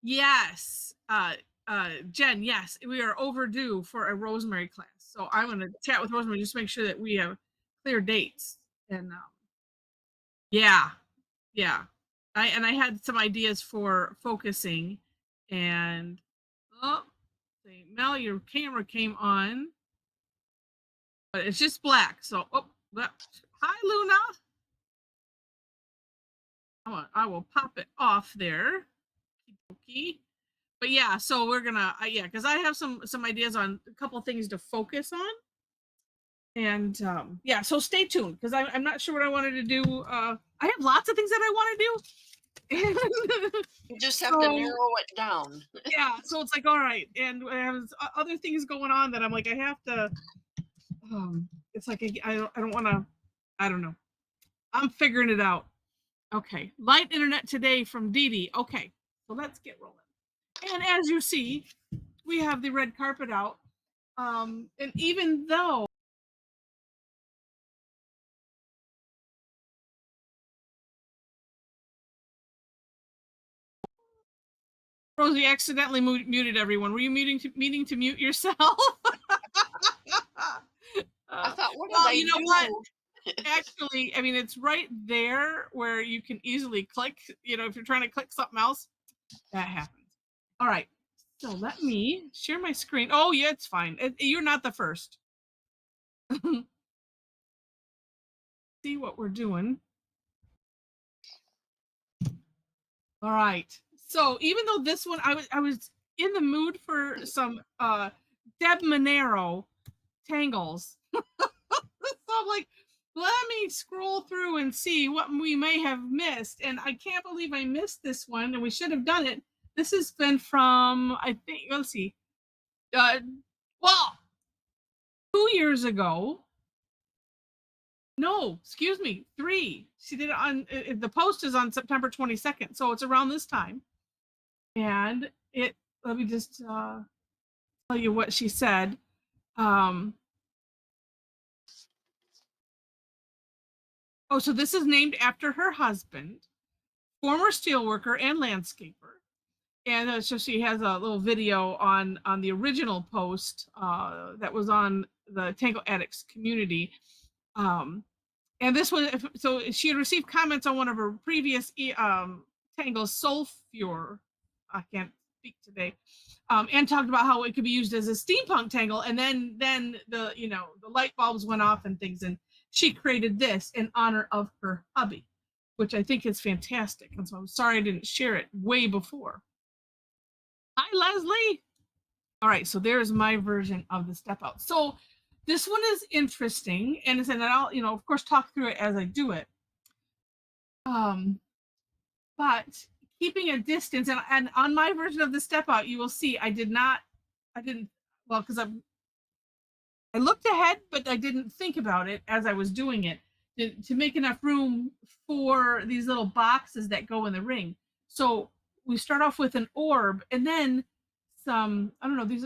Yes. Jen, yes, we are overdue for a Rosemary class. So I'm going to chat with Rosemary just to make sure that we have clear dates. And yeah, yeah. I had some ideas for focusing and oh, see, Mel, your camera came on, but it's just black. So hi Luna. I will pop it off there. Okay. But yeah, so we're gonna yeah, because I have some ideas on a couple things to focus on. And yeah, so stay tuned because I'm not sure what I wanted to do. I have lots of things that I want to do. You just have to narrow it down. Yeah, so it's like all right, and I have other things going on that I'm like I have to. It's like I don't want to. I don't know. I'm figuring it out. Okay, light internet today from Dee Dee. Okay, so let's get rolling. And as you see, we have the red carpet out. And even though Rosie accidentally muted everyone, were you meaning to mute yourself? I thought, what did Well, I you know do? what? Actually, I mean, it's right there where you can easily click. You know, if you're trying to click something else, that happens. All right. So let me share my screen. Oh, yeah, it's fine. You're not the first. See what we're doing. All right. So even though this one, I was in the mood for some Debbi Minro tangles. So I'm like, let me scroll through and see what we may have missed. And I can't believe I missed this one, and we should have done it. This has been from, I think, let's see. Well, 2 years ago. No, excuse me, 3. She did it on the post is on September 22nd, so it's around this time. And it let me just tell you what she said. Um, oh, so this is named after her husband, former steelworker and landscaper. And so she has a little video on the original post that was on the Tangle Addicts community. And this was so she had received comments on one of her previous Tangle Sulfur. I can't speak today. And talked about how it could be used as a steampunk tangle, and then the the light bulbs went off and things, and she created this in honor of her hubby, which I think is fantastic. And so I'm sorry I didn't share it way before. Hi, Leslie. All right, so there's my version of the step out. So this one is interesting, and I'll of course talk through it as I do it. But keeping a distance, and on my version of the step out, you will see I didn't well because I looked ahead, but I didn't think about it as I was doing it to make enough room for these little boxes that go in the ring. So we start off with an orb and then some, I don't know, these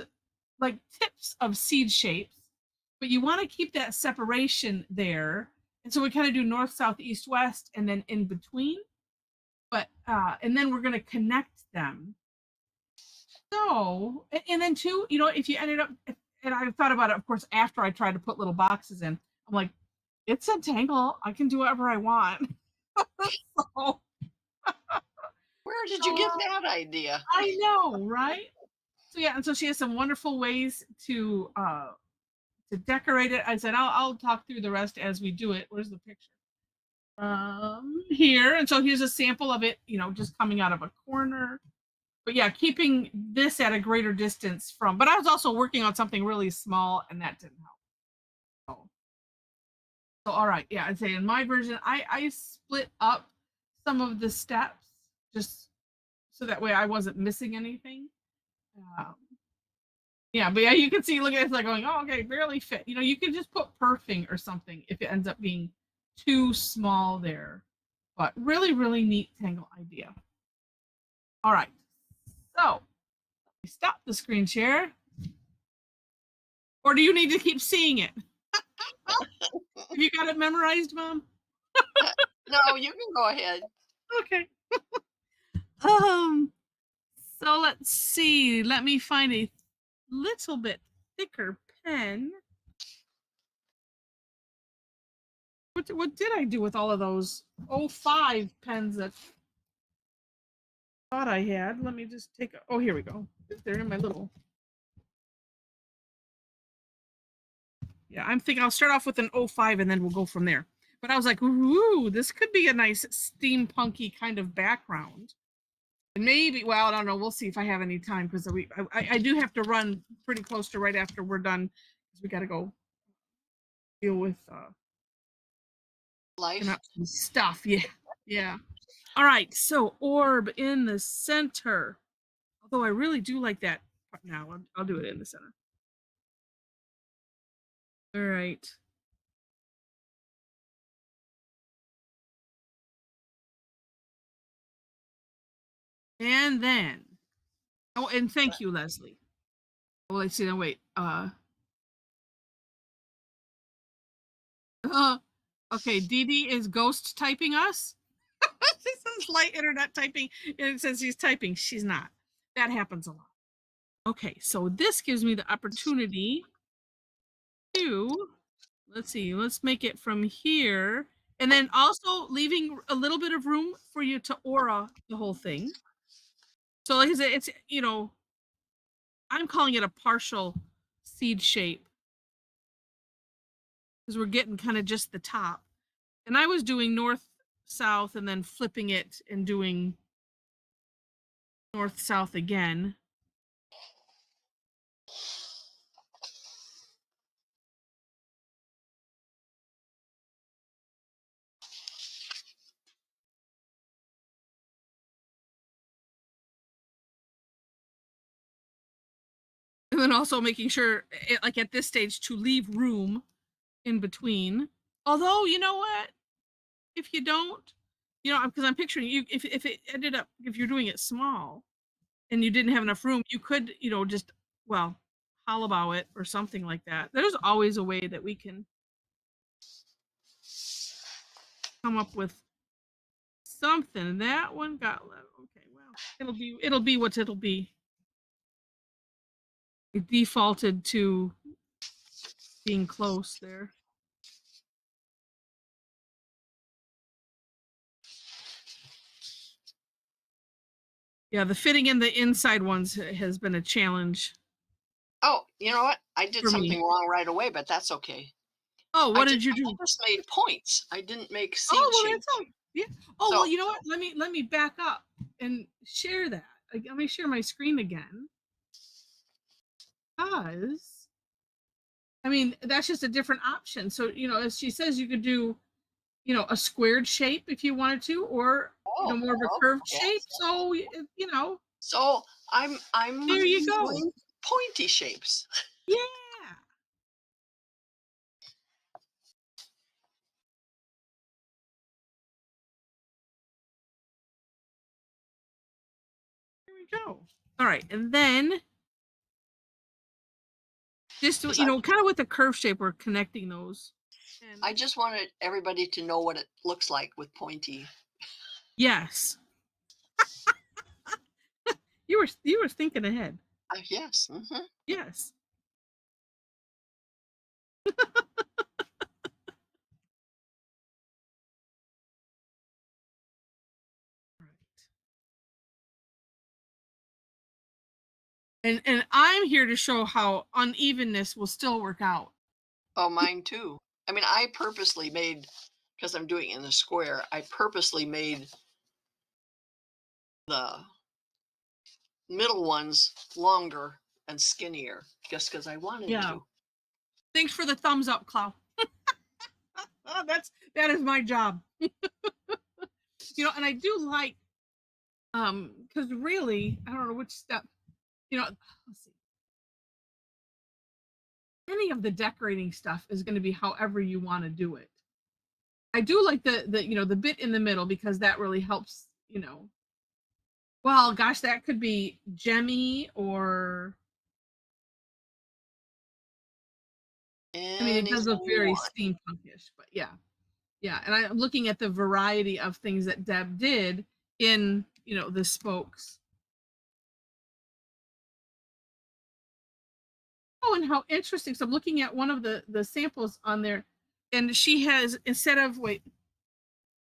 like tips of seed shapes, but you want to keep that separation there. And so we kind of do north, south, east, west, and then in between. But and then we're going to connect them. So, and then too, if you ended up, and I thought about it, of course, after I tried to put little boxes in, I'm like, it's a tangle. I can do whatever I want. So, Where did you get that idea? I know, right? So yeah, and so she has some wonderful ways to decorate it. I said I'll talk through the rest as we do it. Where's the picture? Here, and so here's a sample of it. Just coming out of a corner. But yeah, keeping this at a greater distance from. But I was also working on something really small, and that didn't help. So all right, yeah, I'd say in my version, I split up some of the steps just so that way I wasn't missing anything. Um, yeah, but yeah, you can see, look at it, it's like going, oh, okay, barely fit. You can just put perfing or something if it ends up being too small there. But really, really neat tangle idea. All right, so stop the screen share. Or do you need to keep seeing it? Have you got it memorized, Mom? No, you can go ahead. Okay. um. So let's see. Let me find a little bit thicker pen. What did I do with all of those 05 pens that I thought I had? Let me just take a, oh, here we go. They're in my little. Yeah, I'm thinking I'll start off with an 05 and then we'll go from there. But I was like, ooh, this could be a nice steampunky kind of background. And maybe, well, I don't know. We'll see if I have any time because I do have to run pretty close to right after we're done because we got to go deal with Life. up some stuff. Yeah, yeah. All right. So orb in the center. Although I really do like that. Now I'll do it in the center. All right. And then, oh, and thank you, Leslie. Well, let's see. Now, wait. Okay. Dee Dee is ghost typing us. This is light internet typing, and it says she's typing. She's not. That happens a lot. Okay, so this gives me the opportunity to, let's see, let's make it from here, and then also leaving a little bit of room for you to aura the whole thing. So like I said, it's, you know, I'm calling it a partial seed shape because we're getting kind of just the top. And I was doing north, south, and then flipping it and doing north, south again. And then also making sure, like at this stage, to leave room in between. Although, you know what? If you don't, you know, because I'm picturing you, if it ended up, if you're doing it small and you didn't have enough room, you could, you know, just, well, hollowbow it or something like that. There's always a way that we can come up with something. That one got, okay, well, it'll be what it'll be. It defaulted to being close there. Yeah, the fitting in the inside ones has been a challenge. Oh, you know what? I did For me. something wrong right away, but that's okay. Oh, what did you I do? just made points. I didn't make seed Oh, well, shapes. that's all. Yeah. Oh, So, well, you know what? Let me back up and share that. Let me share my screen again. Because I mean, that's just a different option. So, you know, as she says, you could do, you know, a squared shape if you wanted to, or you know, more of a curved yeah. shape. So, you know, So I'm there you go. doing pointy shapes. Yeah. There we go. All right, and then just you know, kind of with the curve shape, we're connecting those. And I just wanted everybody to know what it looks like with pointy. yes, you were thinking ahead. Yes. Yes. Right. And I'm here to show how unevenness will still work out. Oh, mine too. I mean, I purposely made, because I'm doing it in a square, I purposely made the middle ones longer and skinnier just because I wanted Yeah. to. Thanks for the thumbs up, Clow. Oh, that is my job. You know, and I do like because really, I don't know which step, you know, let's see. Any of the decorating stuff is going to be however you want to do it. I do like the you know the bit in the middle because that really helps, you know. Well, gosh, that could be gemmy or I mean, it does look very Anyone. steampunkish, but yeah. Yeah, and I'm looking at the variety of things that Deb did in, you know, the spokes. Oh, and how interesting. So I'm looking at one of the samples on there, and she has, instead of, wait,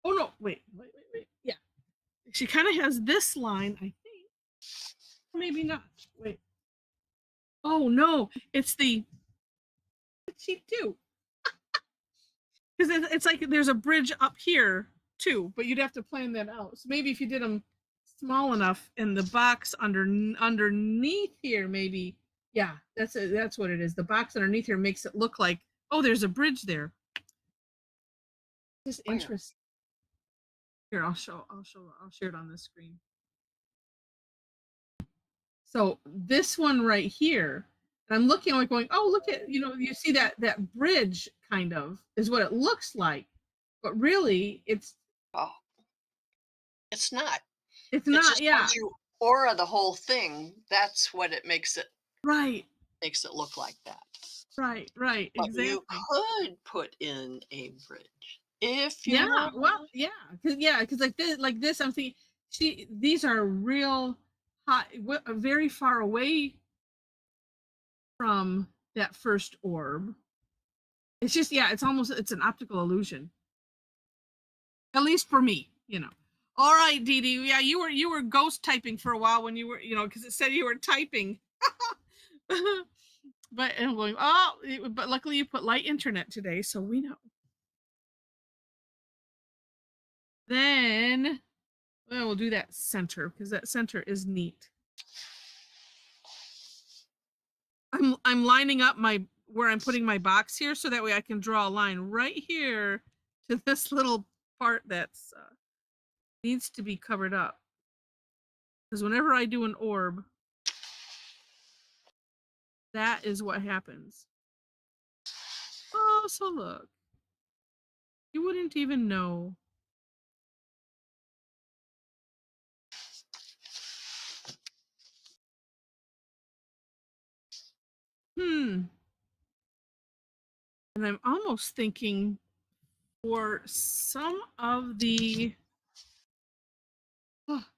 oh no, wait. Yeah. She kind of has this line, I think. Maybe not. Wait. Oh no, it's the, what did she do? Because it's like there's a bridge up here too, but you'd have to plan that out. So maybe if you did them small enough in the box underneath here, maybe. Yeah, that's what it is. The box underneath here makes it look like, oh, there's a bridge there. Just Where? interesting. Here, I'll share it on this screen. So this one right here, and I'm looking, like going, oh, look at, you see that bridge kind of is what it looks like, but really Oh, it's not. it's It's not. just Yeah, once you aura the whole thing, that's what it makes it right, look like that. right, But you exactly. could put in a bridge if you Yeah, want. well, because like this, I'm thinking these are real high, very far away from that first orb. It's just, yeah, it's an optical illusion. At least for me. All right, Dee Dee. Yeah, you were ghost typing for a while when you were, because it said you were typing. But I'm going, but luckily you put light internet today, so we know. Then, well, we'll do that center because that center is neat. I'm lining up where I'm putting my box here, so that way I can draw a line right here to this little part that's needs to be covered up. Because whenever I do an orb, that is what happens. Oh, so look. You wouldn't even know. Hmm. And I'm almost thinking for some of the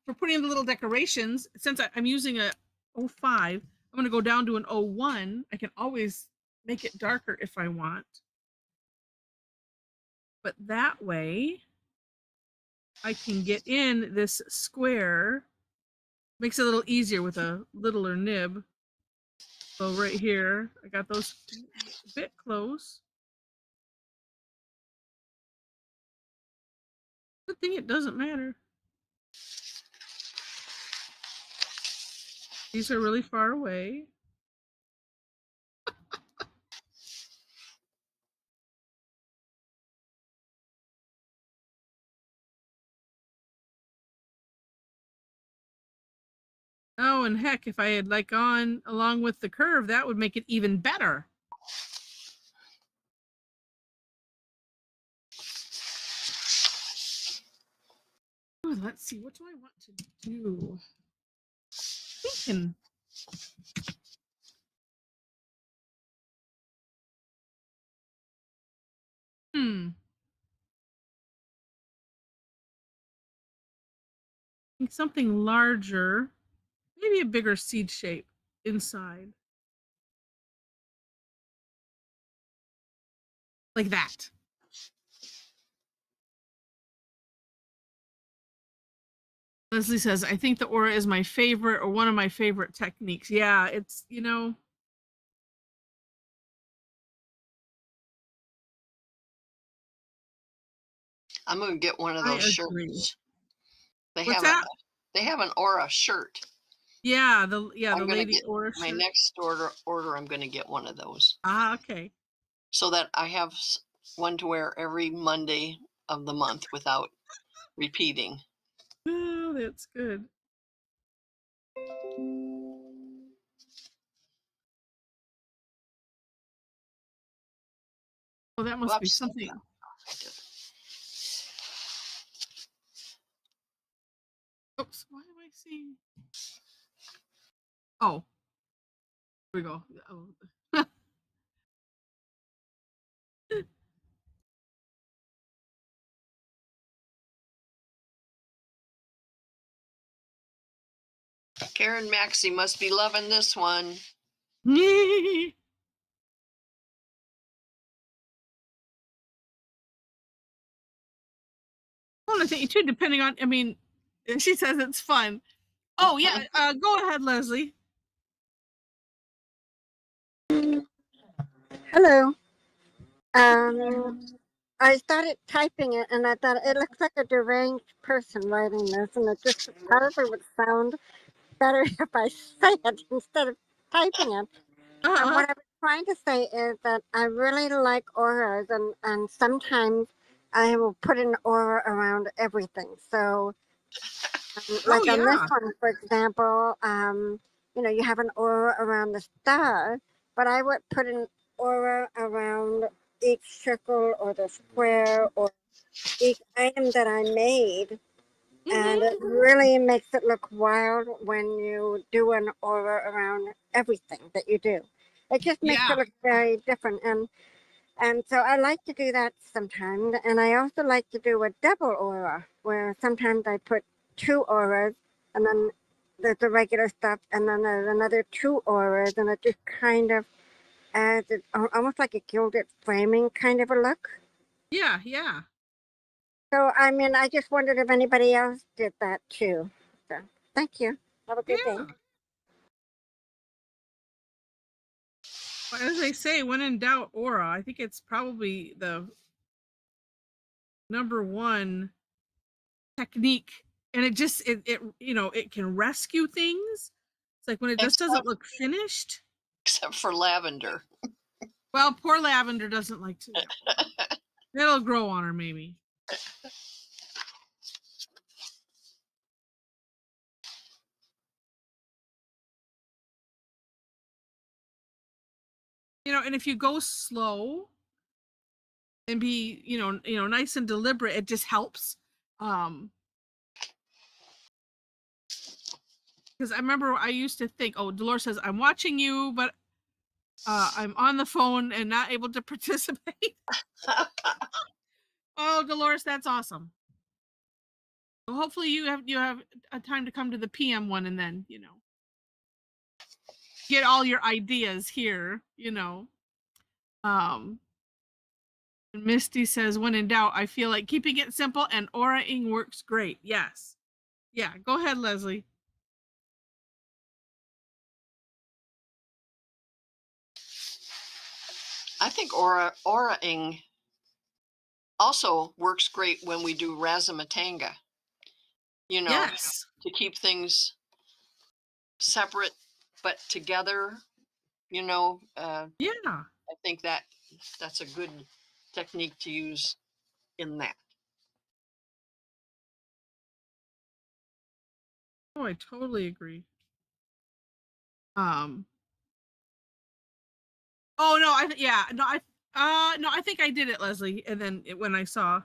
for putting in the little decorations, since I'm using a 05, I'm going to go down to an 01. I can always make it darker if I want. But that way I can get in this square. Makes it a little easier with a littler nib. So right here, I got those a bit close. Good thing it doesn't matter. These are really far away. Oh, and heck, if I had like gone along with the curve, that would make it even better. Oh, let's see, what do I want to do? Thinking. Hmm. Think something larger, maybe a bigger seed shape inside. Like that. Leslie says, I think the aura is my favorite or one of my favorite techniques. Yeah, it's. I'm gonna get one of I those agree. shirts. They What's have that? an aura shirt. Yeah, the I'm gonna lady get aura my shirt. next order. I'm gonna get one of those Ah, okay. so that I have one to wear every Monday of the month without repeating. Oh, that's good. Oh, that must be Whoops. something. I did. Oops, why am I seeing? Oh, here we go. Oh. Karen Maxey must be loving this one. to say too, depending on, I mean, she says it's fun. Oh yeah, go ahead, Leslie. Hello. I started typing it and I thought it looks like a deranged person writing this, and it just probably would sound better if I say it instead of typing it. Uh-huh. What I was trying to say is that I really like auras, and sometimes I will put an aura around everything. So, like on this Yeah. one, for example, you have an aura around the star, but I would put an aura around each circle or the square or each item that I made. And Mm-hmm. it really makes it look wild when you do an aura around everything that you do. It just makes Yeah. it look very different. And so I like to do that sometimes. And I also like to do a double aura, where sometimes I put two auras, and then there's the regular stuff, and then there's another two auras, and it just kind of adds it almost like a gilded framing kind of a look. Yeah. Yeah. So, I mean, I just wondered if anybody else did that too. So, thank you. Have a good day. Yeah. Well, as they say, when in doubt, aura. I think it's probably the number one technique, and it it can rescue things. It's like when it just doesn't except look finished. except for lavender. Well, poor lavender doesn't like to. It'll grow on her maybe. And if you go slow and be, nice and deliberate, it just helps. Because I remember I used to think, oh, Dolores says, I'm watching you, but I'm on the phone and not able to participate. Oh, Dolores, that's awesome. Well, hopefully you have a time to come to the PM one, and then get all your ideas here. Um, and Misty says, when in doubt, I feel like keeping it simple and aura-ing works great. Yes. Yeah, go ahead, Leslie. I think auraing also works great when we do razzmatanga, Yes. to keep things separate but together. Yeah. I think that's a good technique to use in that. Oh, I totally agree. Um. Oh no, yeah, no, I think I did it, Leslie, and then when I saw.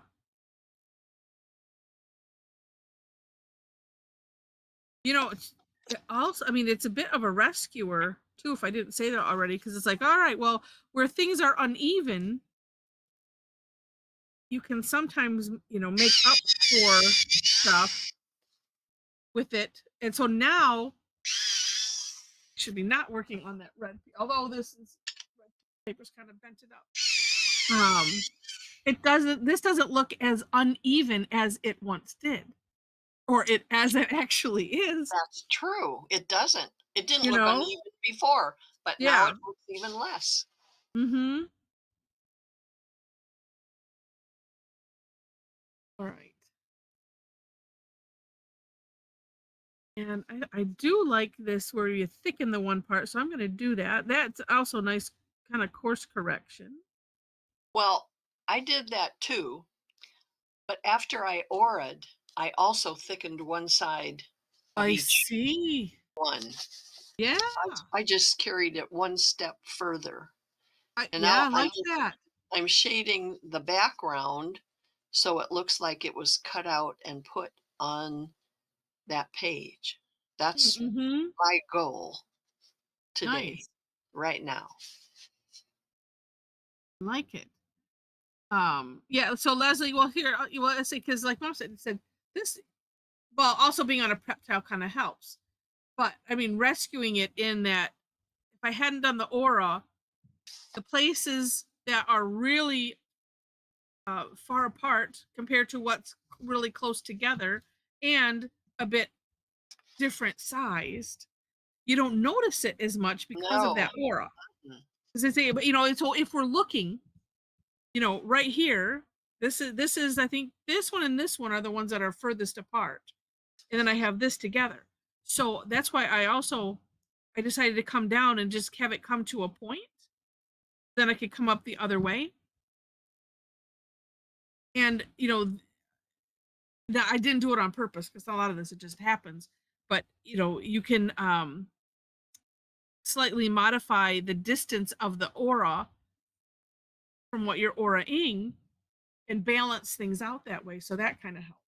It also, I mean, it's a bit of a rescuer too, if I didn't say that already, because it's like, all right, well, where things are uneven, you can sometimes, make up for stuff with it. And so now should be not working on that red, although red paper's kind of bent it up. This doesn't look as uneven as it once did, or as it actually is, That's true. It doesn't. It didn't you look know? uneven before, but now Yeah. it looks even less. Mm-hmm. All right. And I do like this where you thicken the one part, so I'm going to do that. That's also nice kind of course correction. Well, I did that too, but after I auraed, I also thickened one side of I each see. one. Yeah. I just carried it one step further. And Yeah, now I like that. I'm shading the background so it looks like it was cut out and put on that page. That's Mm-hmm. my goal today, Nice. right now. I like it. Yeah, so Leslie, well here, well, let's say, because like Mom said this, well, also being on a prep towel kind of helps. But I mean, rescuing it in that if I hadn't done the aura, the places that are really far apart compared to what's really close together and a bit different sized, you don't notice it as much because of No. that aura. Mm. As I say, but so if we're looking, right here, this is I think this one and this one are the ones that are furthest apart. And then I have this together. So that's why I decided to come down and just have it come to a point. Then I could come up the other way. And now I didn't do it on purpose because a lot of this it just happens. But you can slightly modify the distance of the aura from what you're aura-ing and balance things out that way. So that kind of helps.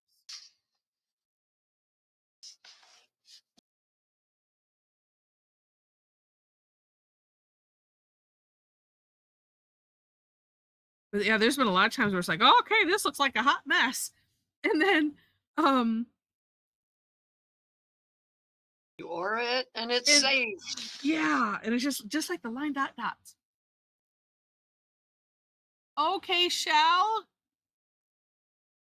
But yeah, there's been a lot of times where it's like, oh, okay, this looks like a hot mess. And then You aura it and it's and safe. yeah, and it's just like the line dot dots. Okay, Shell.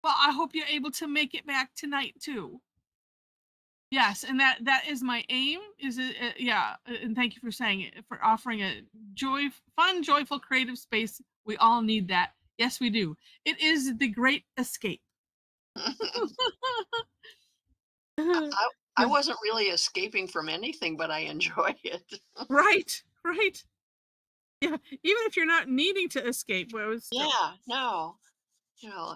Well, I hope you're able to make it back tonight too. Yes, and that is my aim. Is it? Yeah, and thank you for saying it, for offering a fun, joyful, creative space. We all need that. Yes, we do. It is the great escape. I wasn't really escaping from anything, but I enjoy it. Right, right. Yeah, even if you're not needing to escape, well, it's still. Yeah, no. You know,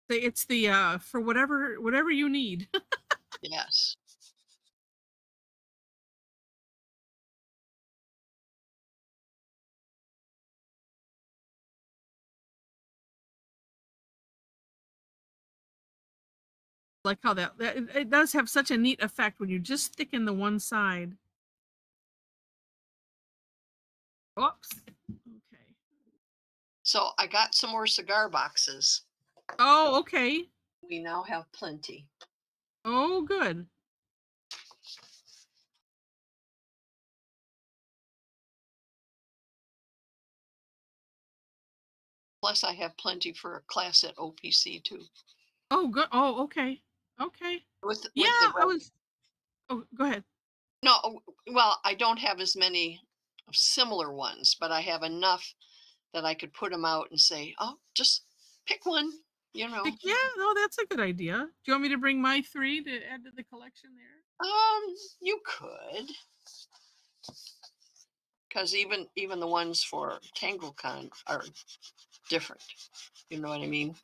It's the for whatever you need. yes. Like how that it does have such a neat effect when you just thicken the one side. Oops. Okay. So I got some more cigar boxes. Oh, okay. We now have plenty. Oh, good. Plus, I have plenty for a class at OPC too. Oh, good. Oh, okay. Okay. Yeah, With the I was. Oh, go ahead. no, well, I don't have as many similar ones, but I have enough that I could put them out and say, "Oh, just pick one." You know. Yeah, no, that's a good idea. Do you want me to bring my 3 to add to the collection there? You could, because even the ones for TangleCon are different. You know what I mean?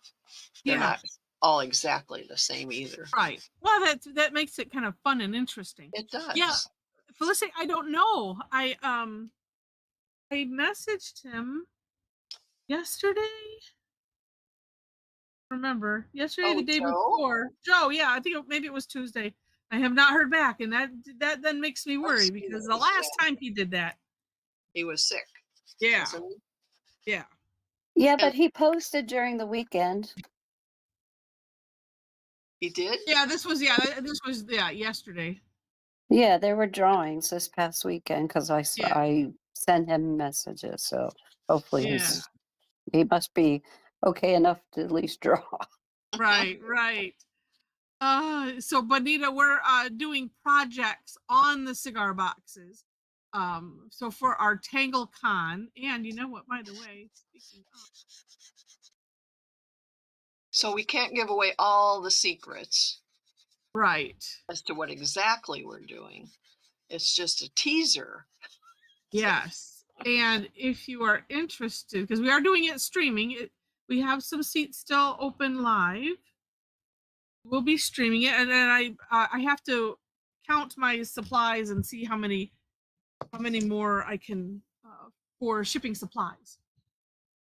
They're Yeah. not all exactly the same either. Right. Well, that makes it kind of fun and interesting. It Yeah, does. Felicity, I don't know. I messaged him yesterday. Remember yesterday, Oh, the day Joe? before. Joe, yeah, I think maybe it was Tuesday. I have not heard back, and that then makes me worry Yes, he because the was. last Yeah, time he did that, he was sick, yeah, wasn't he? yeah, Yeah, And but he posted during the weekend. he did? yeah. This was yesterday. Yeah, there were drawings this past weekend because Yeah, I sent him messages. So hopefully yeah, he must be okay enough to at least draw. right, right. So Bonita, we're doing projects on the cigar boxes. So for our Tangle Con, and you know what? By the way, speaking of, So we can't give away all the secrets right. as to what exactly we're doing. It's just a teaser. Yes. And if you are interested, because we are doing it streaming, we have some seats still open live. We'll be streaming it, and then I have to count my supplies and see how many more I can for shipping supplies.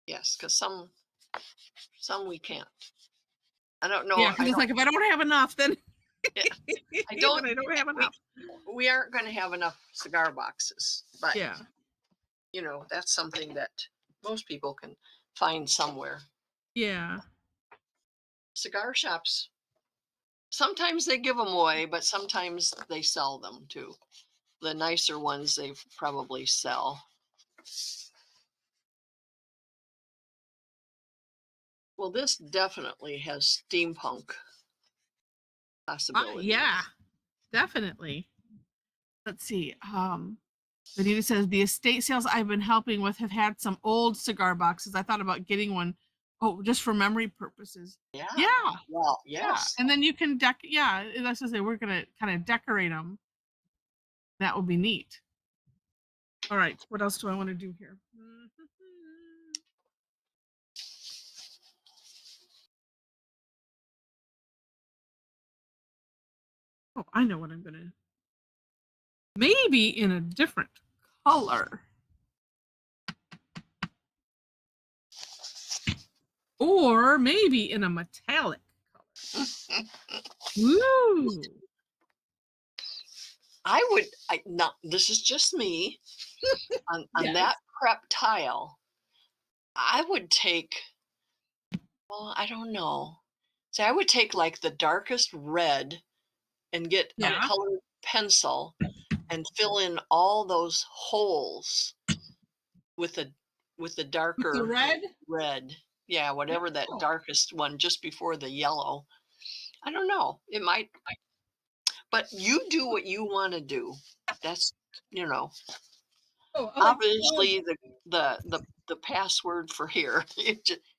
Yes, because some we can't. I don't know. Yeah, because it's like if I don't have enough, then Yeah, I then don't. I don't have enough. We aren't going to have enough cigar boxes, but Yeah, that's something that most people can find somewhere. yeah, Cigar shops, sometimes they give them away, but sometimes they sell them too. The nicer ones they probably sell. Well, this definitely has steampunk possibilities. Yeah, definitely. Let's see. Benita says the estate sales I've been helping with have had some old cigar boxes. I thought about getting one. Oh, just for memory purposes. Yeah. Yeah. Well, Yeah. yes. And then you can that's to say we're gonna kind of decorate them. That would be neat. All right. What else do I want to do here? Oh, I know what I'm gonna. Maybe in a different color. Or maybe in a metallic color. Woo! No, this is just me. On Yes. that prep tile, I would take, well, I don't know. So I would take like the darkest red and get a Yeah. colored pencil and fill in all those holes with the With the darker red? red. Yeah, whatever that Oh. darkest one just before the yellow. I don't know. It might, but you do what you want to do. That's, Oh, obviously the password for here.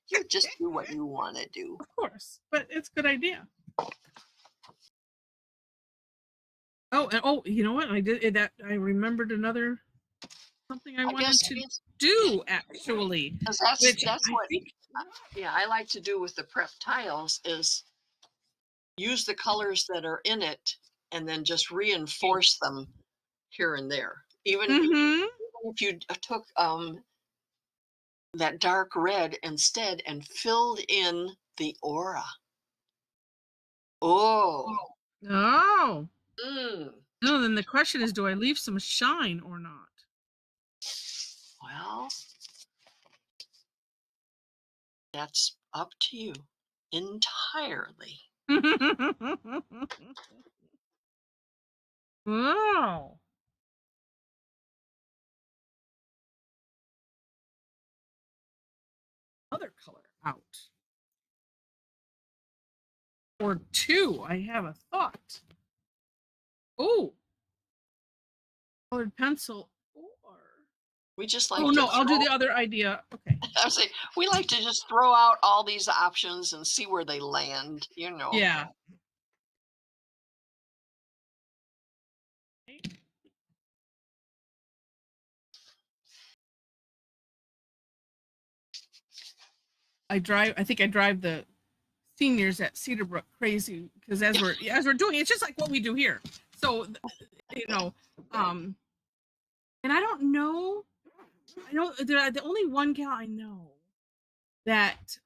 You just do what you want to do. of course, but it's a good idea. Oh, and you know what? I did that. I remembered another something I wanted guess to do actually. because Which that's I what think. I like to do with the prep tiles is use the colors that are in it and then just reinforce them here and there. Even Mm-hmm. if you took that dark red instead and filled in the aura. Oh. Oh. Mm. No, then the question is, do I leave some shine or not? Well, that's up to you entirely. Wow. Other color out. Or two. I have a thought. Oh. Colored pencil. Or. We just like Oh to no, I'll do throw, the other idea. Okay. I say we like to just throw out all these options and see where they land, Yeah. I think I drive the seniors at Cedarbrook crazy because as we're doing it's just like what we do here. So you know, and I don't know. I know the only one gal I know that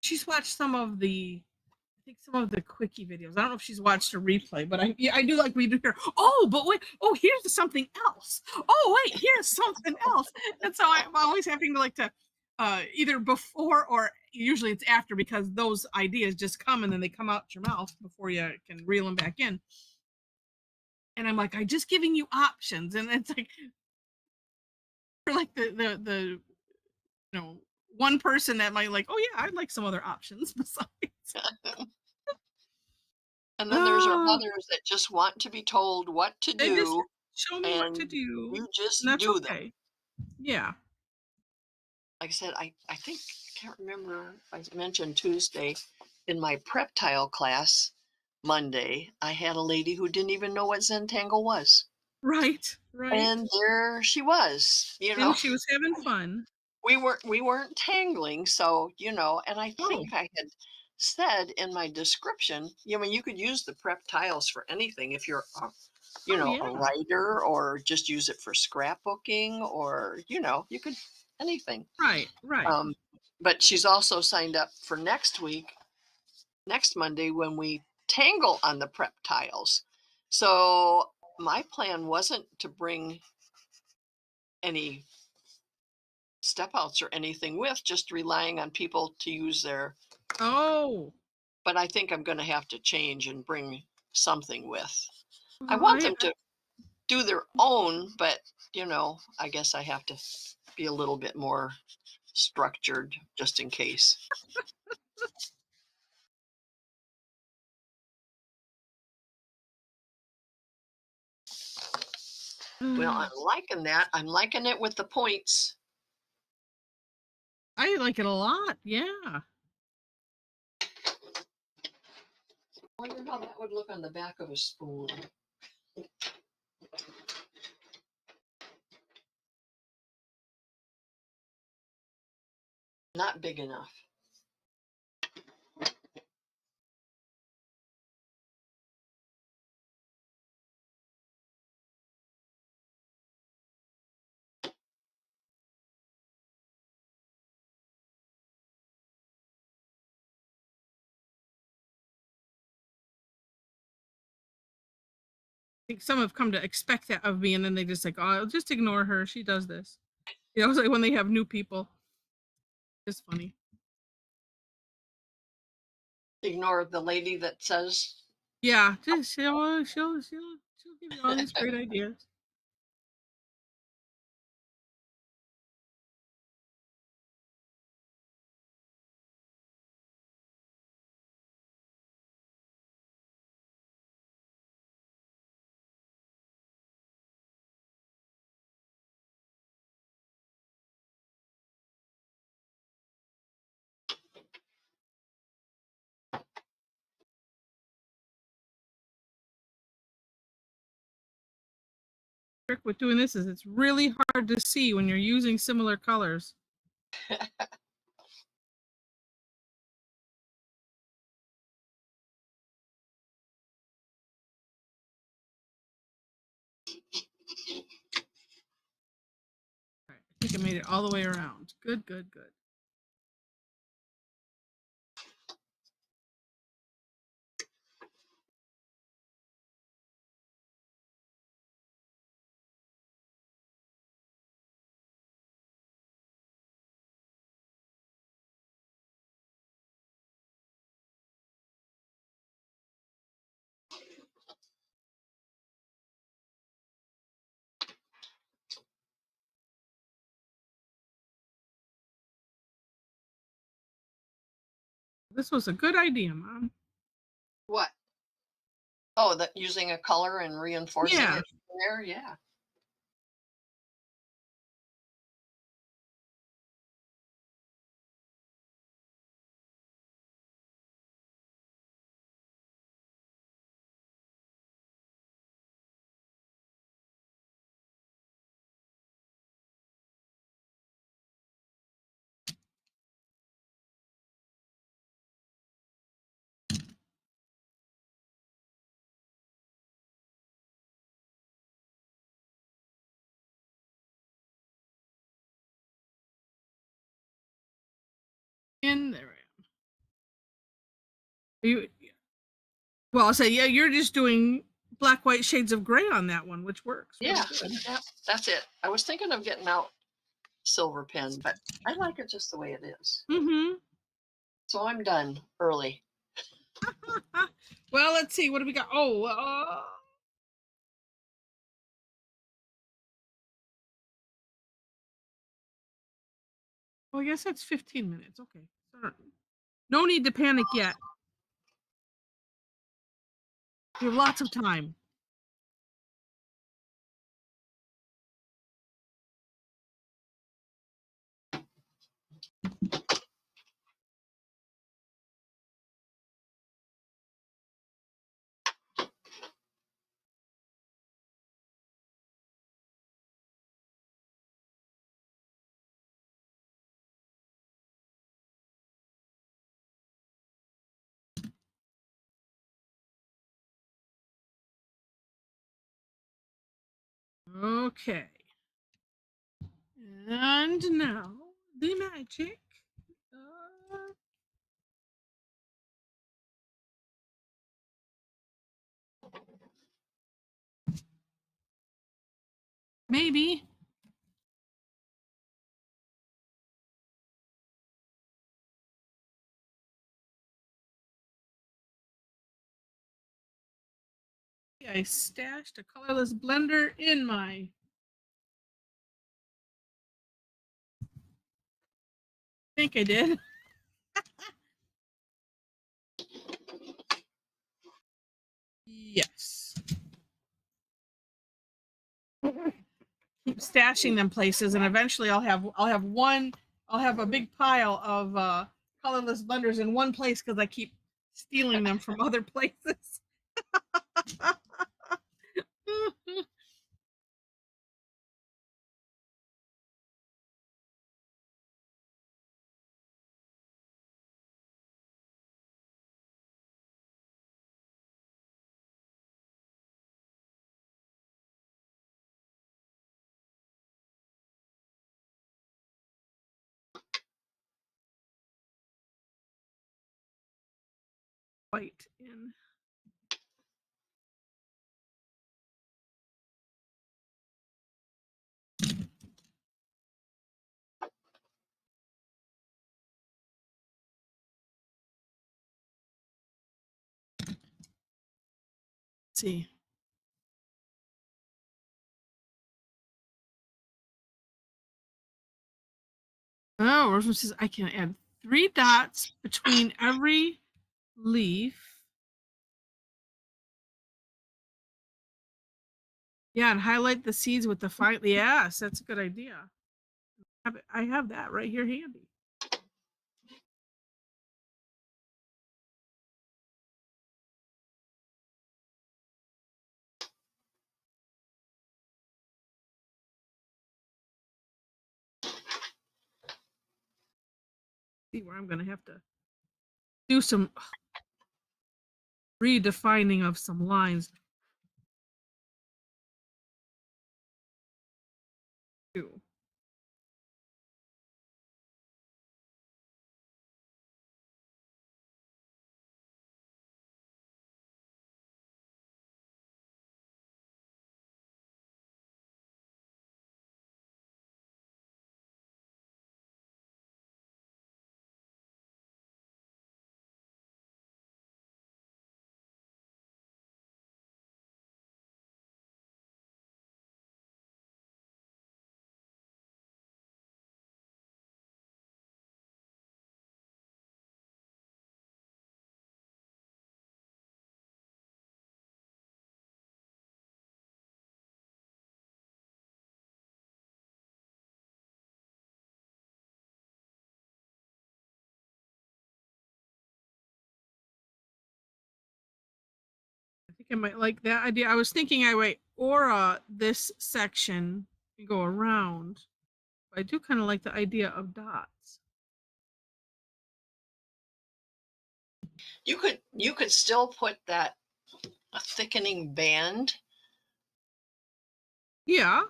she's watched some of the quickie videos. I don't know if she's watched a replay, but I do like we do here. Oh, but wait, here's something else. Oh, wait, here's something else. And so I'm always having to either before or usually it's after because those ideas just come and then they come out your mouth before you can reel them back in. And I'm like, I'm just giving you options. And it's like for like the one person that might like, oh yeah, I'd like some other options besides. And then there's our mothers that just want to be told what to They just do, show me what to and do. you just And that's do them. okay. Yeah. Like I said, I think I can't remember if I mentioned Tuesday in my prep tile class. Monday, I had a lady who didn't even know what Zentangle was. Right. And there she was, And she was having fun. we weren't tangling, so and I think I had said in my description, you could use the prep tiles for anything if you're a writer, or just use it for scrapbooking, or you could anything. Right. But she's also signed up for next Monday, when we tangle on the prep tiles. So my plan wasn't to bring any step outs or anything with, just relying on people to use their. Oh. But I think I'm going to have to change and bring something with. I Well, want them to do their own, but I guess I have to be a little bit more structured just in case. Well, I'm liking that. I'm liking it with the points. I like it a lot. Yeah. I wonder how that would look on the back of a spoon. Not big enough. I think some have come to expect that of me, and then they just like, oh, I'll just ignore her. She does this. It's like when they have new people. It's funny. Ignore the lady that says, Yeah, just she'll give you all these great ideas. Trick with doing this is it's really hard to see when you're using similar colors. Right, I think I made it all the way around. Good, good, good. This was a good idea, Mom. what? Oh, that using a color and reinforcing Yeah. it there? Yeah. And there I am. You, well, I'll say, yeah, you're just doing black, white shades of gray on that one, which works. Yeah. Really good. Yeah. That's it. I was thinking of getting out silver pen, but I like it just the way it is. Mm-hmm. So I'm done early. Well, let's see. What do we got? Oh, well, I guess that's 15 minutes. Okay. No need to panic yet. We have lots of time. Okay. And now the magic. Uh, maybe. I stashed a colorless blender in my I think I did. Yes. Keep stashing them places, and eventually I'll have a big pile of colorless blenders in one place because I keep stealing them from other places. White in. Let's see. Oh, Rosemary says I can add 3 dots between every leaf. Yeah, and highlight the seeds with the fine. Yes, that's a good idea. I have that right here handy. See where I'm going to have to do some redefining of some lines too. I think I might like that idea. I was thinking I might aura this section and go around. But I do kind of like the idea of dots. You could still put that a thickening band, Yeah.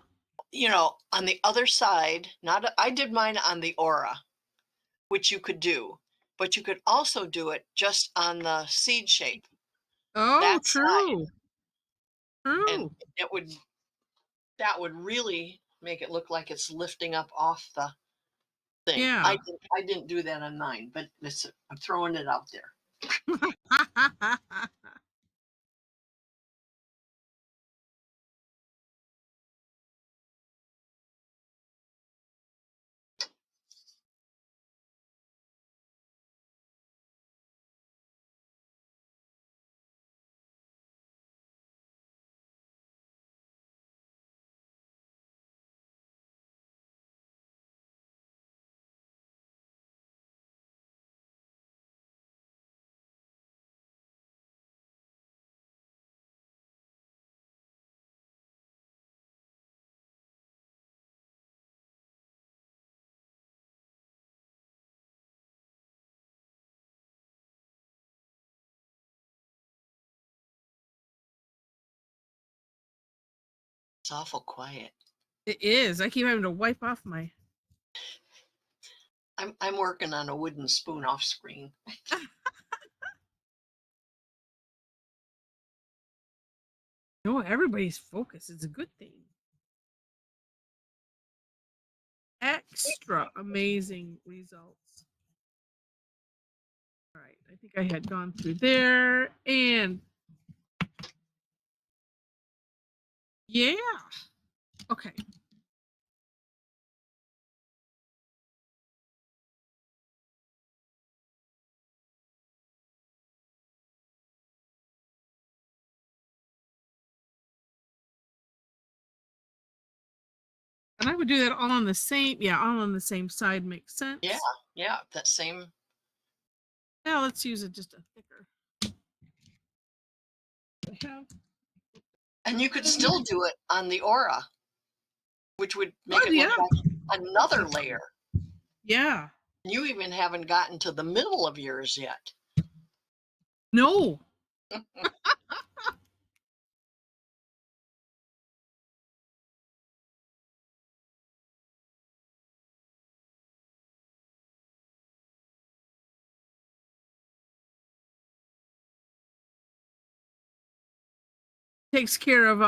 you know, on the other side. Not I did mine on the aura, which you could do, but you could also do it just on the seed shape, Oh, that side, true. and True. that would really make it look like it's lifting up off the thing. Yeah. I didn't do that on mine, but I'm throwing it out there. It's awful quiet. It is. I keep having to wipe off my. I'm working on a wooden spoon off screen. No, everybody's focus is a good thing. Extra amazing results. All right, I think I had gone through there, and Yeah. Okay. And I would do that all on the same, yeah, all on the same side makes sense. Yeah, yeah, that same. Now let's use it just a thicker. And you could still do it on the aura, which would make Oh, it look yeah. like another layer. Yeah. You even haven't gotten to the middle of yours yet. No. Takes care of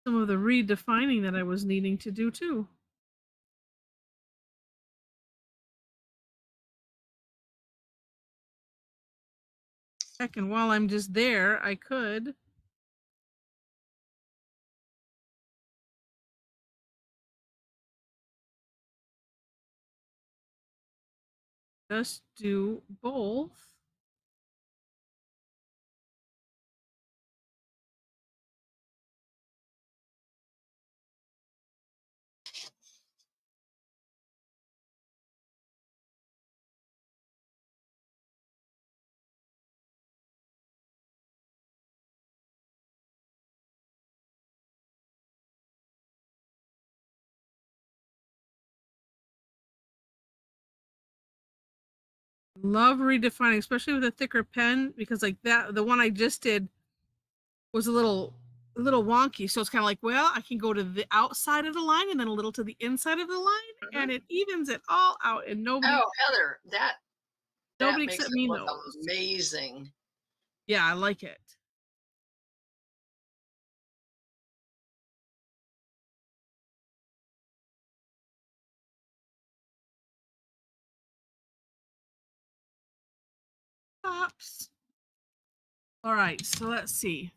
some of the redefining that I was needing to do too. Heck, and while I'm just there, I could just do both. Love redefining, especially with a thicker pen, because like that, the one I just did was a little wonky. So it's kind of like, well, I can go to the outside of the line and then a little to the inside of the line, and it evens it all out. And nobody, Oh, Heather, that nobody makes except it me look knows. amazing. Yeah, I like it. Pops. All right, so let's see.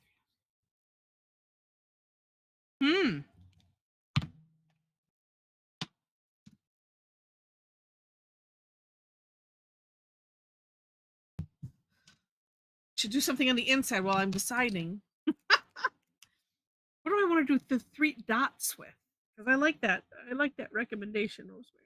Should do something on the inside while I'm deciding. What do I want to do the 3 dots with? Because I like that. I like that recommendation, Rosemary.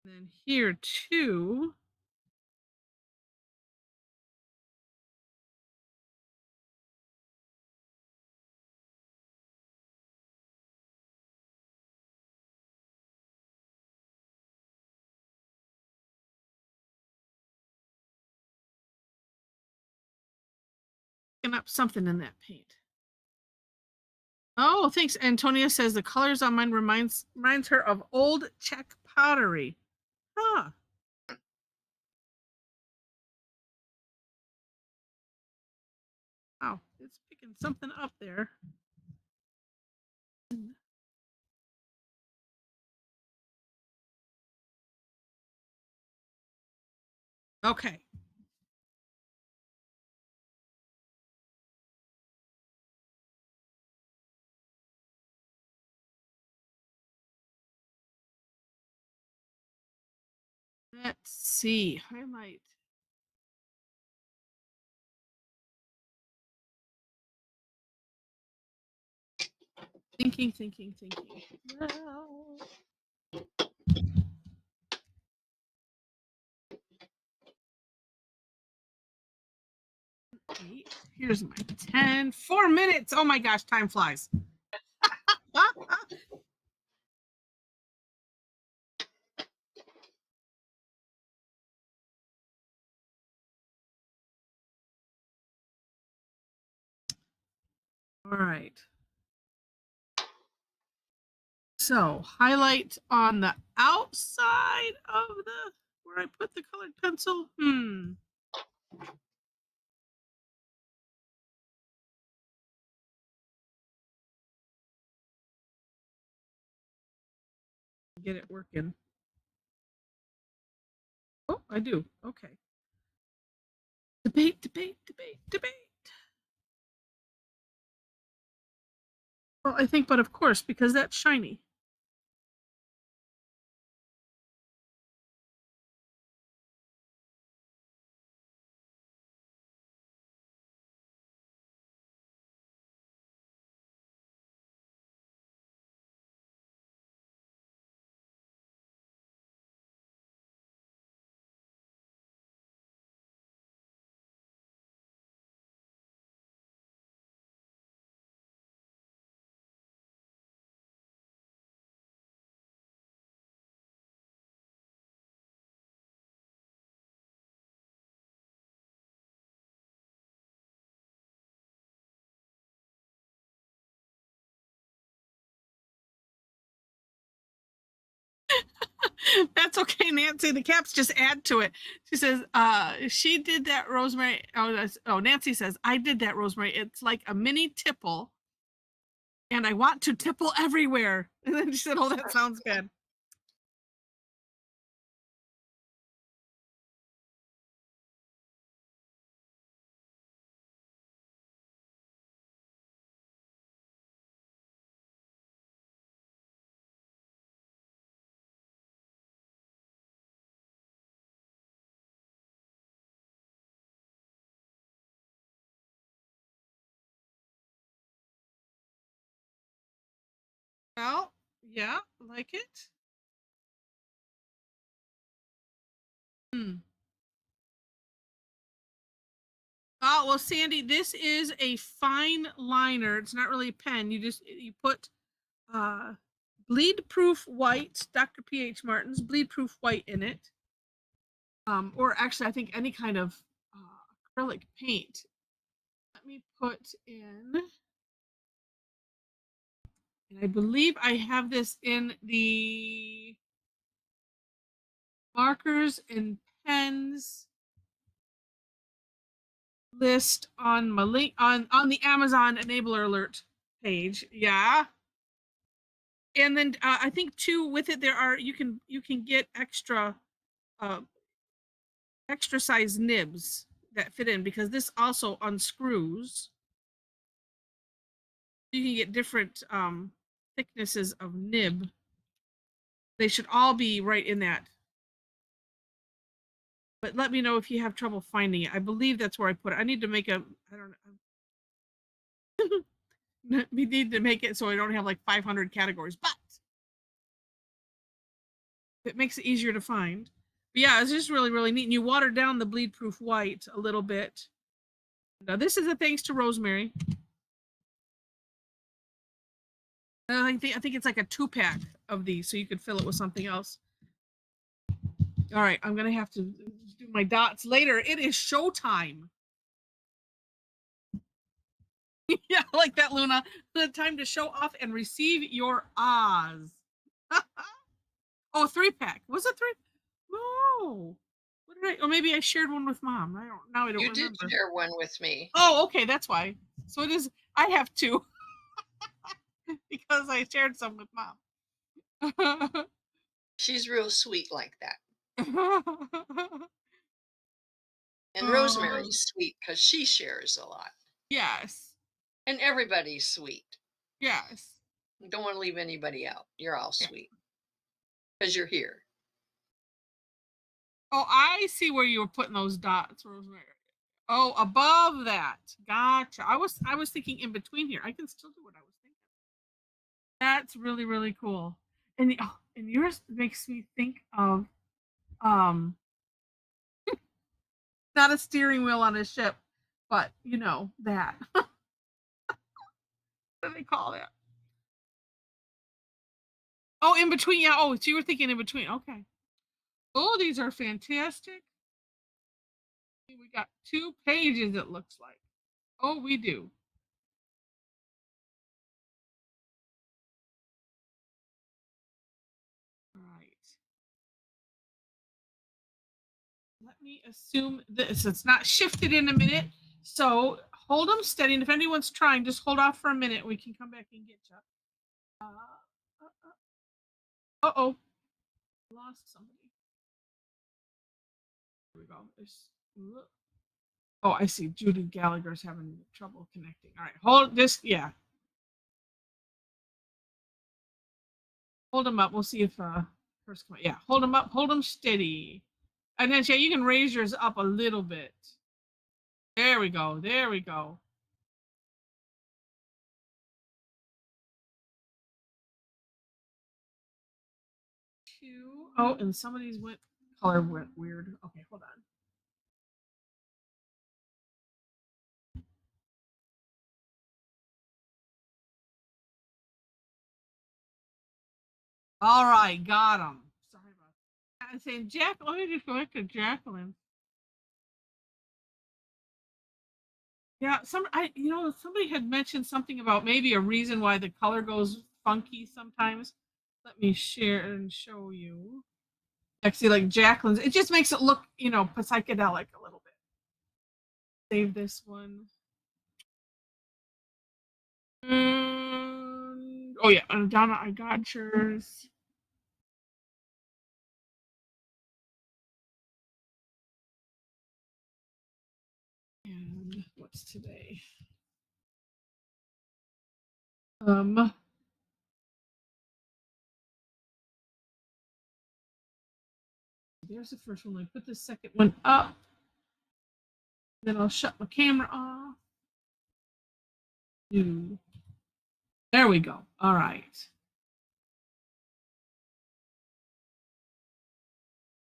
And then here too. Picking up something in that paint. Oh, thanks. Antonia says the colors on mine reminds her of old Czech pottery. Huh. Wow, it's picking something up there. Okay. Let's see. Highlight. Thinking. Well, here's my 10. 4 minutes. Oh my gosh, time flies. All right. So highlight on the outside of the where I put the colored pencil. Get it working. Oh, I do. Okay. Debate, debate, debate, debate. Well, I think, but of course, because that's shiny. That's okay, Nancy. The caps just add to it. She says, she did that, Rosemary. Oh, Nancy says, I did that, Rosemary. It's like a mini tipple, and I want to tipple everywhere. And then she said, oh, that sounds bad. Well, yeah, like it. Oh, well, Sandy, this is a fine liner. It's not really a pen. You put uh bleed proof white, Dr. PH Martin's bleed proof white in it. Or actually I think any kind of acrylic paint. Let me put in, and I believe I have this in the markers and pens list on my link on the Amazon enabler alert page. Yeah. And then I think too with it there are you can get uh extra size nibs that fit in because this also unscrews. You can get different thicknesses of nib. They should all be right in that. But let me know if you have trouble finding it. I believe that's where I put it. I need to make a I don't know. We need to make it so I don't have like 500 categories, but it makes it easier to find. But yeah, it's just really, really neat. And you water down the bleed proof white a little bit. Now, this is a thanks to Rosemary. I think it's like a 2-pack of these, so you could fill it with something else. All right, I'm gonna have to do my dots later. It is showtime. Yeah, like that, Luna. The time to show off and receive your Oz. Oh, 3-pack. Was it 3? No. What did I? Or maybe I shared one with Mom. I don't You remember. did share one with me. Oh, okay, that's why. So it is. I have 2 because I shared some with Mom. She's real sweet like that. And Oh, Rosemary's sweet because she shares a lot. yes, And everybody's sweet. yes. You don't want to leave anybody out. You're all Yeah. sweet because you're here. Oh, I see where you were putting those dots, Rosemary. Oh, above that. Gotcha. I was thinking in between here. I can still do what I was thinking. That's really, really cool. And yours makes me think of um not a steering wheel on a ship, but you know that. What do they call that? Oh, in between. Yeah. Oh, so you were thinking in between. Okay. Oh, these are fantastic. We got 2 pages, it looks like. Oh, we do. assume this. It's not shifted in a minute. So hold them steady. And if anyone's trying, just hold off for a minute. We can come back and get you. Uh-oh. Lost somebody. Here we go. Oh, I see. Judy Gallagher's having trouble connecting. All right. Hold this. Yeah. Hold them up. We'll see if first come. Yeah. Hold them up. Hold them steady. And then yeah, you can raise yours up a little bit. There we go. There we go. Two. Oh, and somebody's color went weird. Okay, hold on. All right, got him. Sorry about that. I'm saying Jack. Let me just go back to Jacqueline. Yeah, somebody had mentioned something about maybe a reason why the color goes funky sometimes. Let me share and show you. Actually, like Jacqueline's, it just makes it look, psychedelic a little bit. Save this one. Oh yeah, and Donna, I got yours. And what's today? There's the first one. I put the second one up. Then I'll shut my camera off. There we go. All right.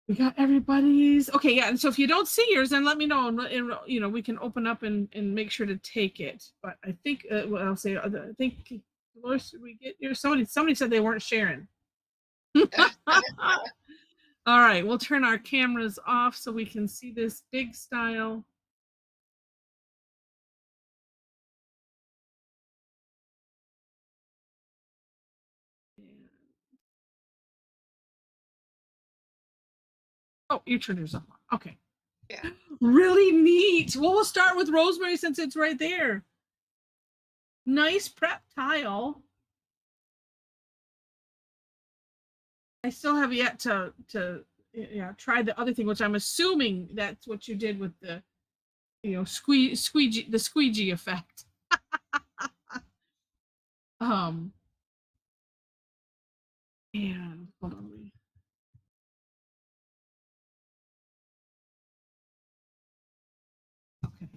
We got everybody's. Okay, yeah. And so if you don't see yours, then let me know, and we can open up and make sure to take it. But I think what I'll say, I think Dolores, we get yours. Somebody said they weren't sharing. All right, we'll turn our cameras off so we can see this big style. Oh, you turned yours off. Okay. Yeah. Really neat. Well, we'll start with Rosemary since it's right there. Nice prep tile. I still have yet to try the other thing, which I'm assuming that's what you did with the squeegee effect. And hold on. Okay.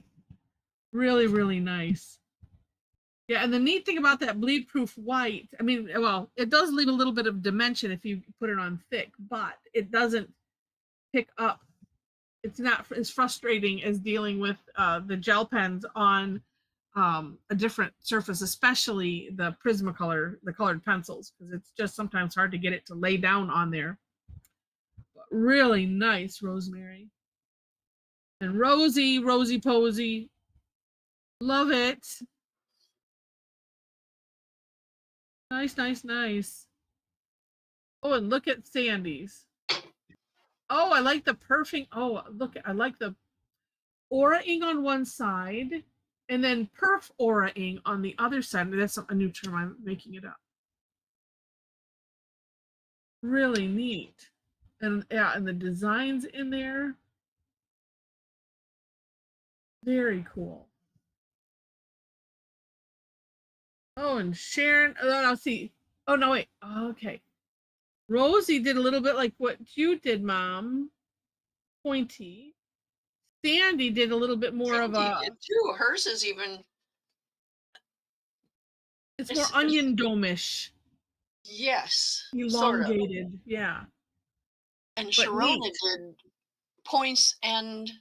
Really, really nice. Yeah, and the neat thing about that bleed proof white, I mean, well, it does leave a little bit of dimension if you put it on thick, but it doesn't pick up. It's not as frustrating as dealing with the gel pens on a different surface, especially the Prismacolor, the colored pencils, because it's just sometimes hard to get it to lay down on there. But really nice, Rosemary. And Rosie Posey. Love it. Nice, nice, nice. Oh, and look at Sandy's. Oh, I like the perfing. Oh, look, I like the aura-ing on one side and then perf aura-ing on the other side. That's a new term. I'm making it up. Really neat. And yeah, and the designs in there. Very cool. Oh, and Sharon. Oh, I'll see. Oh, no, wait. Oh, okay. Rosie did a little bit like what you did, Mom. Pointy. Sandy did a little bit more of a. Did too. Hers is even. It's more onion dome-ish. Yes. Elongated. Sort of. Yeah. And Sharona did points and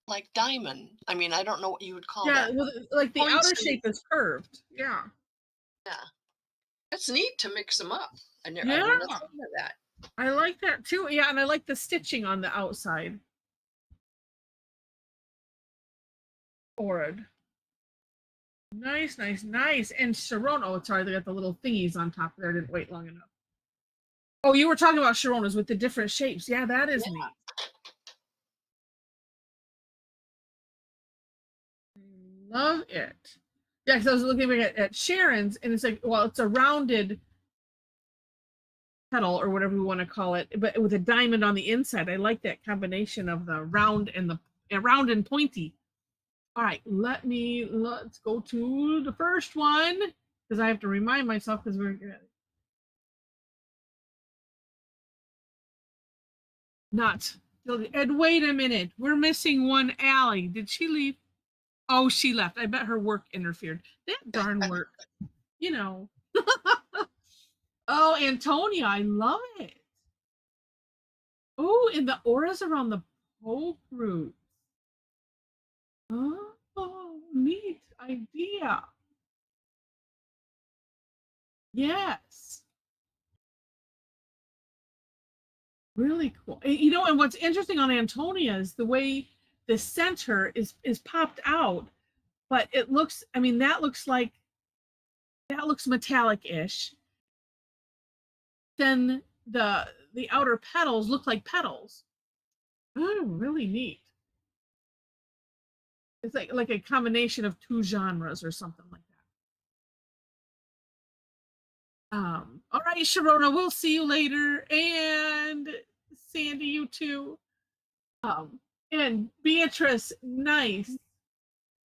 like diamond. I mean, I don't know what you would call that. Yeah, well, like the Points outer shape is curved. Yeah. Yeah. That's neat to mix them up. I wouldn't have thought of that. I like that too. Yeah, and I like the stitching on the outside. Forward. Nice, nice, nice. And Sharona, oh, sorry, they got the little thingies on top there. I didn't wait long enough. Oh, you were talking about Sharonas with the different shapes. Yeah, that is neat. Love it. Yeah, because I was looking at Sharon's, and it's like, well, it's a rounded petal or whatever we want to call it, but with a diamond on the inside. I like that combination of the round and the round and pointy. All right, let's go to the first one because I have to remind myself because we're not. And wait a minute, we're missing one. Allie, did she leave? Oh, she left. I bet her work interfered. That darn work, you know. Oh, Antonia, I love it. Oh, and the auras around the pole fruit. Oh, neat idea. Yes. Really cool. You know, and what's interesting on Antonia is the way the center is popped out, but it looks, I mean, that looks metallic-ish. Then the outer petals look like petals. Oh, really neat. It's like a combination of two genres or something like that. All right, Sharona, we'll see you later. And Sandy, you too. And Beatrice, nice.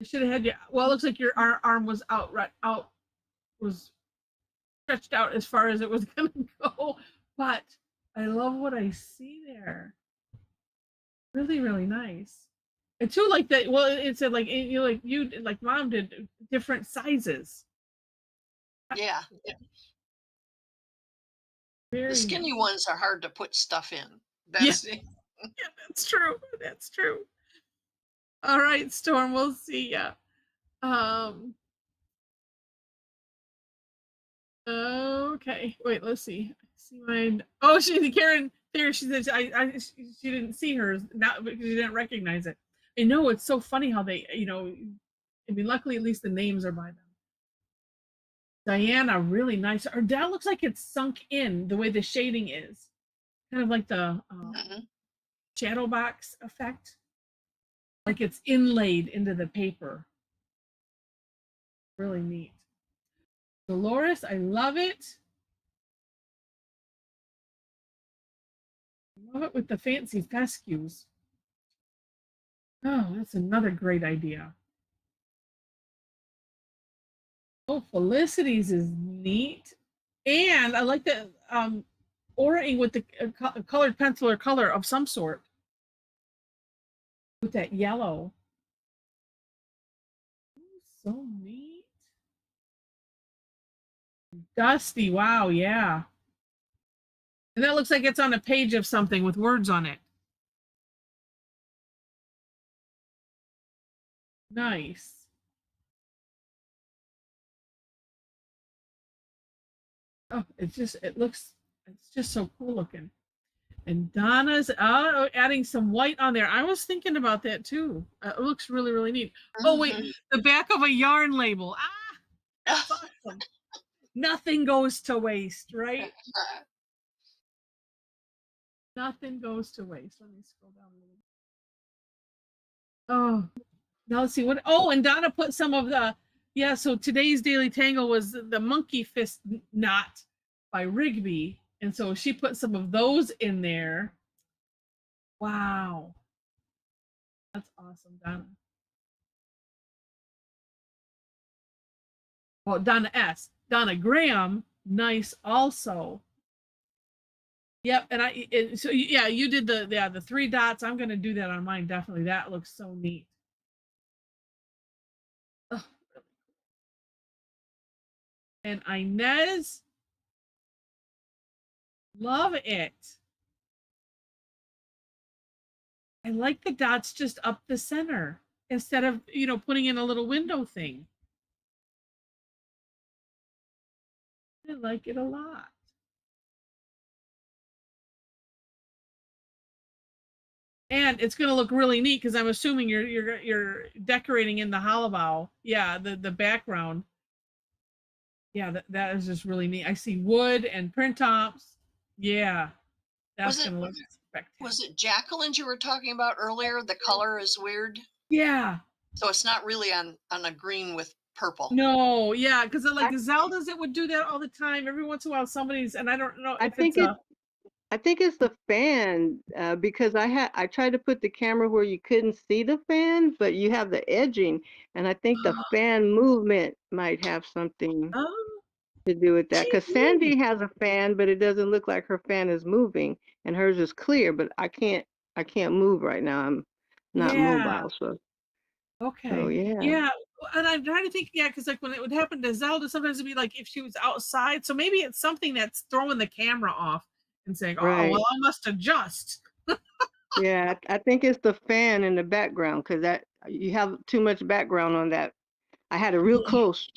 I should have had you. Well, it looks like your arm was was stretched out as far as it was gonna go. But I love what I see there. Really, really nice. And too, like that. Well, it said like like mom did different sizes. Yeah. Very The skinny nice. ones are hard to put stuff in. Yeah, that's true. That's true. All right, Storm, we'll see ya. Okay, wait, let's see. See mine. Oh, Karen there. She said she didn't see hers not because she didn't recognize it. I know it's so funny how they, I mean, luckily at least the names are by them. Diana, really nice. Or that looks like it's sunk in the way the shading is, kind of like the shadow box effect, like it's inlaid into the paper. Really neat. Dolores, I love it. Love it with the fancy fescues. Oh, that's another great idea. Oh, Felicity's is neat. And I like the orating with the colored pencil or color of some sort. With that yellow. So neat. Dusty, wow, yeah. And that looks like it's on a page of something with words on it. Nice. Oh, it's just so cool looking. And Donna's adding some white on there. I was thinking about that too. It looks really, really neat. Oh, wait, the back of a yarn label. Ah, that's awesome. Nothing goes to waste, right? Nothing goes to waste. Let me scroll down a little. Oh, now let's see what. Oh, and Donna put some of the. Yeah, so today's Daily Tangle was the Monkey Fist knot by Rigby. And so she put some of those in there. Wow. That's awesome, Donna. Oh, Donna S. Donna Graham, nice also. Yep, and so yeah, you did the 3 dots. I'm gonna do that on mine definitely. That looks so neat. Oh, really. And Inez, love it. I like the dots just up the center instead of putting in a little window thing. I like it a lot. And it's going to look really neat because I'm assuming you're decorating in the hollow bow. Yeah, the background. Yeah, that is just really neat. I see wood and print tops. Yeah, that's going to look spectacular. Was it Jacqueline's you were talking about earlier? The color is weird. Yeah, So it's not really on a green with purple. No, yeah, because like Zelda's, it would do that all the time. Every once in a while, somebody's, and I don't know I if think it's I think it's the fan, because I tried to put the camera where you couldn't see the fan, but you have the edging, and I think the fan movement might have something oh, to do with that. Because gee, Sandy has a fan, but it doesn't look like her fan is moving, and hers is clear, but I can't move right now. I'm not yeah, mobile, so okay, yeah. yeah. And I'm trying to think, yeah, because like when it would happen to Zelda, sometimes it'd be like if she was outside. So maybe it's something that's throwing the camera off and saying, "Oh, well, Right. I must adjust." Yeah, I think it's the fan in the background, because that you have too much background on that. I had it real close.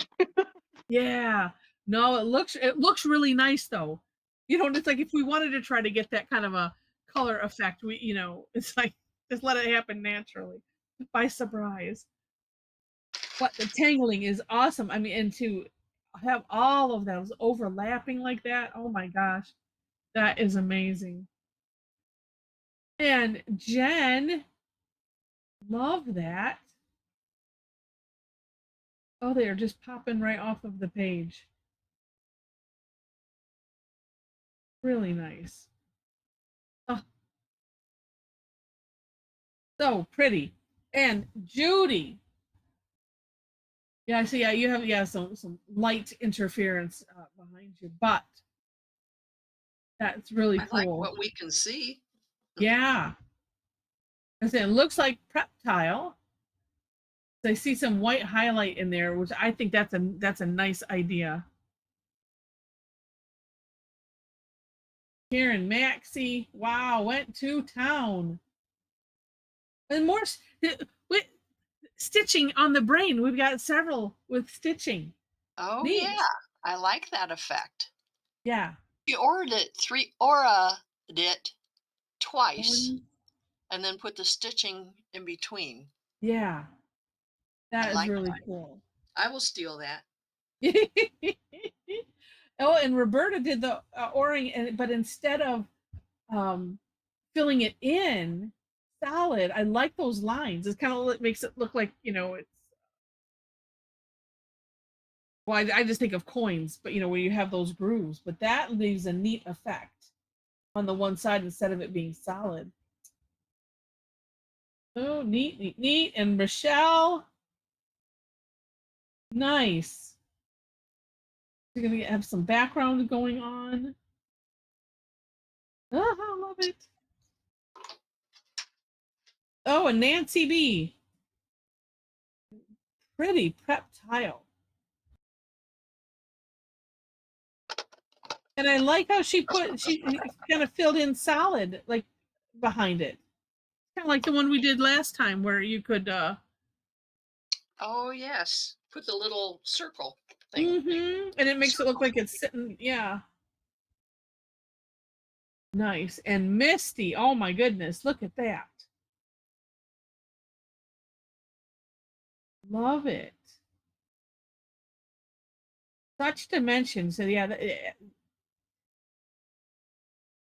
Yeah. No, it looks really nice though. You know, and it's like if we wanted to try to get that kind of a color effect, it's like just let it happen naturally by surprise. But the tangling is awesome. I mean, and to have all of those overlapping like that, oh my gosh, that is amazing. And Jen, love that. Oh, they are just popping right off of the page. Really nice. Oh, so pretty. And Judy. Yeah, I see. Yeah, you have some light interference behind you, but that's really I like cool. what we can see. Yeah. I said it looks like prep tile. I see some white highlight in there, which I think that's a nice idea. Karen Maxey, wow, went to town. And more with stitching on the brain. We've got several with stitching. Oh Neat. yeah, I like that effect. Yeah. She aura it twice, Um, and then put the stitching in between. yeah. I That is like really that. cool. I will steal that. Oh, and Roberta did the o-ring, but instead of um, filling it in solid, I like those lines. It kind of makes it look like it's. Well, I just think of coins, but where you have those grooves. But that leaves a neat effect on the one side instead of it being solid. Oh, neat, neat, neat. And Michelle, nice. You're gonna have some background going on. Oh, I love it. Oh, and Nancy B. Pretty prep tile. And I like how she kind of filled in solid like behind it. Kind of like the one we did last time where you could Oh yes, put the little circle thing. and it makes it look Circle. like it's sitting, yeah. Nice. And Misty, oh my goodness, look at that. Love it. Such dimension. So yeah,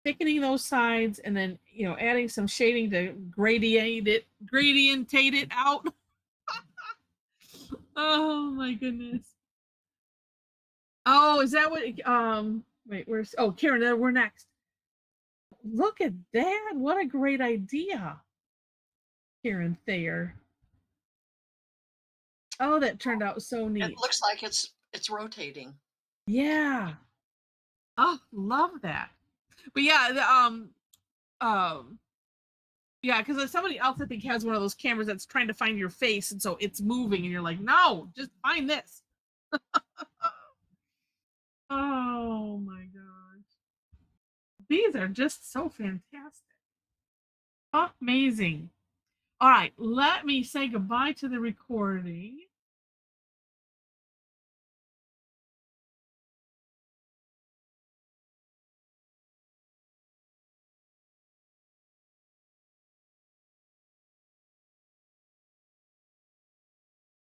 thickening those sides and then adding some shading to gradientate it out. Oh my goodness. Oh, is that what wait, Karen, we're next. Look at that. What a great idea. Karen Thayer. Oh, that turned out so It neat. looks like it's rotating. Yeah. Oh, love that. But yeah, yeah, because somebody else I think has one of those cameras that's trying to find your face, and so it's moving, and you're like, no, just find this. Oh my gosh. These are just so fantastic. Amazing. All right, let me say goodbye to the recording.